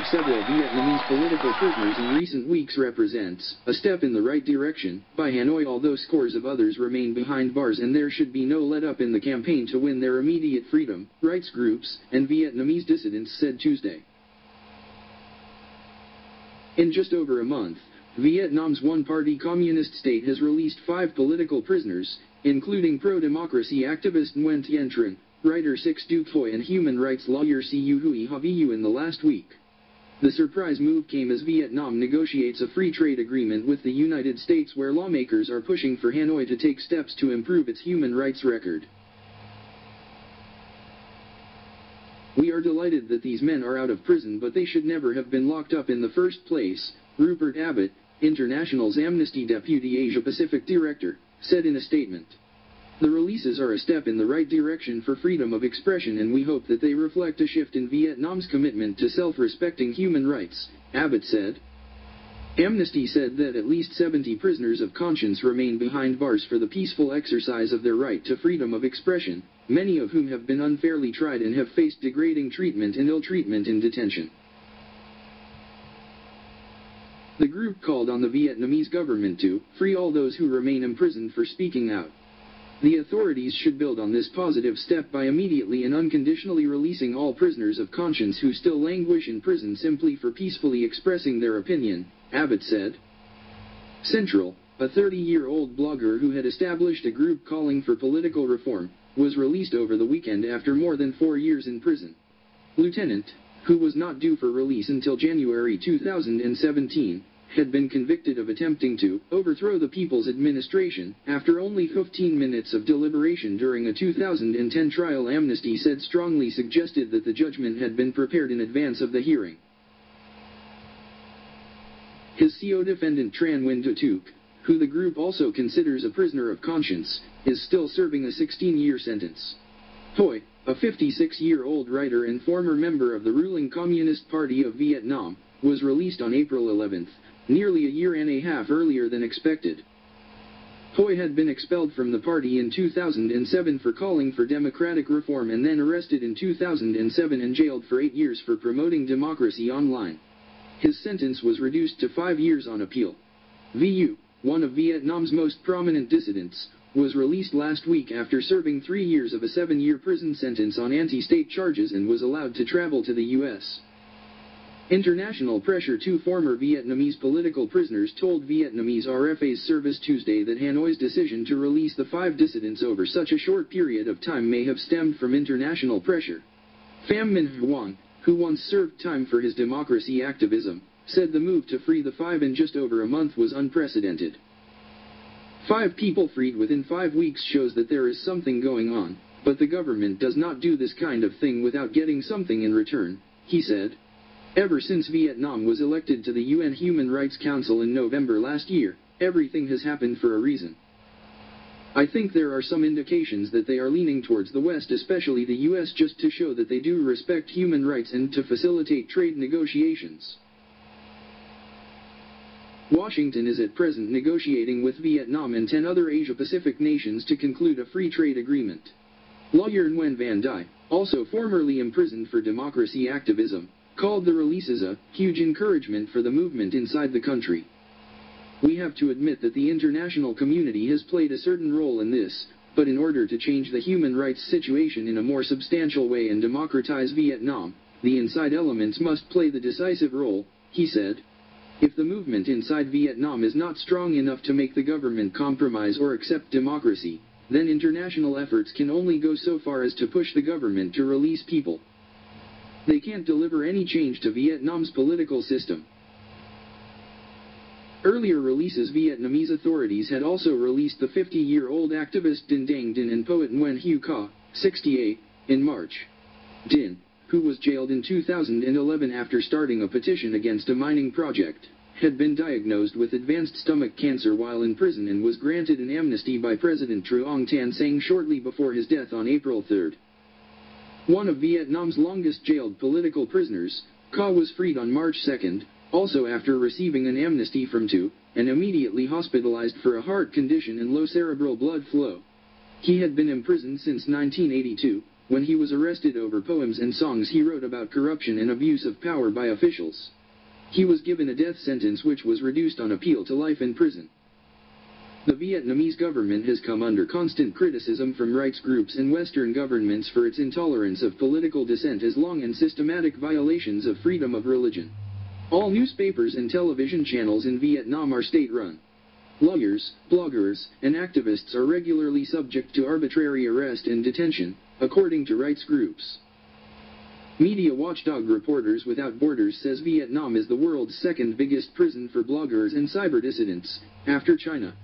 of several Vietnamese political prisoners in recent weeks represents a step in the right direction by Hanoi, although scores of others remain behind bars and there should be no let-up in the campaign to win their immediate freedom, rights groups and Vietnamese dissidents said Tuesday. In just over a month, Vietnam's one-party communist state has released 5 political prisoners, including pro-democracy activist Nguyen Thanh Truong, writer Six Duc Phoy and human rights lawyer Siu Hui Haviu in the last week. The surprise move came as Vietnam negotiates a free trade agreement with the United States where lawmakers are pushing for Hanoi to take steps to improve its human rights record. "We are delighted that these men are out of prison, but they should never have been locked up in the first place," Rupert Abbott, International's Amnesty Deputy Asia-Pacific Director, said in a statement. "The releases are a step in the right direction for freedom of expression and we hope that they reflect a shift in Vietnam's commitment to self-respecting human rights," Abbott said. Amnesty said that at least 70 prisoners of conscience remain behind bars for the peaceful exercise of their right to freedom of expression, many of whom have been unfairly tried and have faced degrading treatment and ill-treatment in detention. The group called on the Vietnamese government to free all those who remain imprisoned for speaking out. The authorities should build on this positive step by immediately and unconditionally releasing all prisoners of conscience who still languish in prison simply for peacefully expressing their opinion, Abbott said. Central, a 30-year-old blogger who had established a group calling for political reform, was released over the weekend after more than 4 years in prison. Lieutenant, who was not due for release until January 2017, had been convicted of attempting to overthrow the People's Administration after only 15 minutes of deliberation during a 2010 trial. Amnesty said strongly suggested that the judgment had been prepared in advance of the hearing. His CO defendant Tran Nguyen Thu Tuc, who the group also considers a prisoner of conscience, is still serving a 16-year sentence. Phoy, a 56-year-old writer and former member of the ruling Communist Party of Vietnam, was released on April 11th. Nearly a year and a half earlier than expected. Phoy had been expelled from the party in 2007 for calling for democratic reform and then arrested in 2007 and jailed for 8 years for promoting democracy online. His sentence was reduced to 5 years on appeal. Vu, one of Vietnam's most prominent dissidents, was released last week after serving 3 years of a 7-year prison sentence on anti-state charges and was allowed to travel to the U.S. International pressure. 2 former Vietnamese political prisoners told Vietnamese RFA's service Tuesday that Hanoi's decision to release the 5 dissidents over such a short period of time may have stemmed from international pressure. Pham Minh Hoang, who once served time for his democracy activism, said the move to free the 5 in just over a month was unprecedented. 5 people freed within 5 weeks shows that there is something going on, but the government does not do this kind of thing without getting something in return, he said. Ever since Vietnam was elected to the UN Human Rights Council in November last year, everything has happened for a reason. I think there are some indications that they are leaning towards the West, especially the US, just to show that they do respect human rights and to facilitate trade negotiations. Washington is at present negotiating with Vietnam and 10 other Asia-Pacific nations to conclude a free trade agreement. Lawyer Nguyen Van Dai, also formerly imprisoned for democracy activism, called the releases a huge encouragement for the movement inside the country. We have to admit that the international community has played a certain role in this, but in order to change the human rights situation in a more substantial way and democratize Vietnam, the inside elements must play the decisive role, he said. If the movement inside Vietnam is not strong enough to make the government compromise or accept democracy, then international efforts can only go so far as to push the government to release people. They can't deliver any change to Vietnam's political system. Earlier releases. Vietnamese authorities had also released the 50-year-old activist Dinh Dang Dinh and poet Nguyen Hue Ca, 68, in March. Dinh, who was jailed in 2011 after starting a petition against a mining project, had been diagnosed with advanced stomach cancer while in prison and was granted an amnesty by President Truong Tan Sang shortly before his death on April 3. One of Vietnam's longest jailed political prisoners, Ca was freed on March 2, also after receiving an amnesty from Tu, and immediately hospitalized for a heart condition and low cerebral blood flow. He had been imprisoned since 1982, when he was arrested over poems and songs he wrote about corruption and abuse of power by officials. He was given a death sentence which was reduced on appeal to life in prison. The Vietnamese government has come under constant criticism from rights groups and Western governments for its intolerance of political dissent as long and systematic violations of freedom of religion. All newspapers and television channels in Vietnam are state-run. Lawyers, bloggers, and activists are regularly subject to arbitrary arrest and detention, according to rights groups. Media watchdog Reporters Without Borders says Vietnam is the world's second biggest prison for bloggers and cyber dissidents, after China.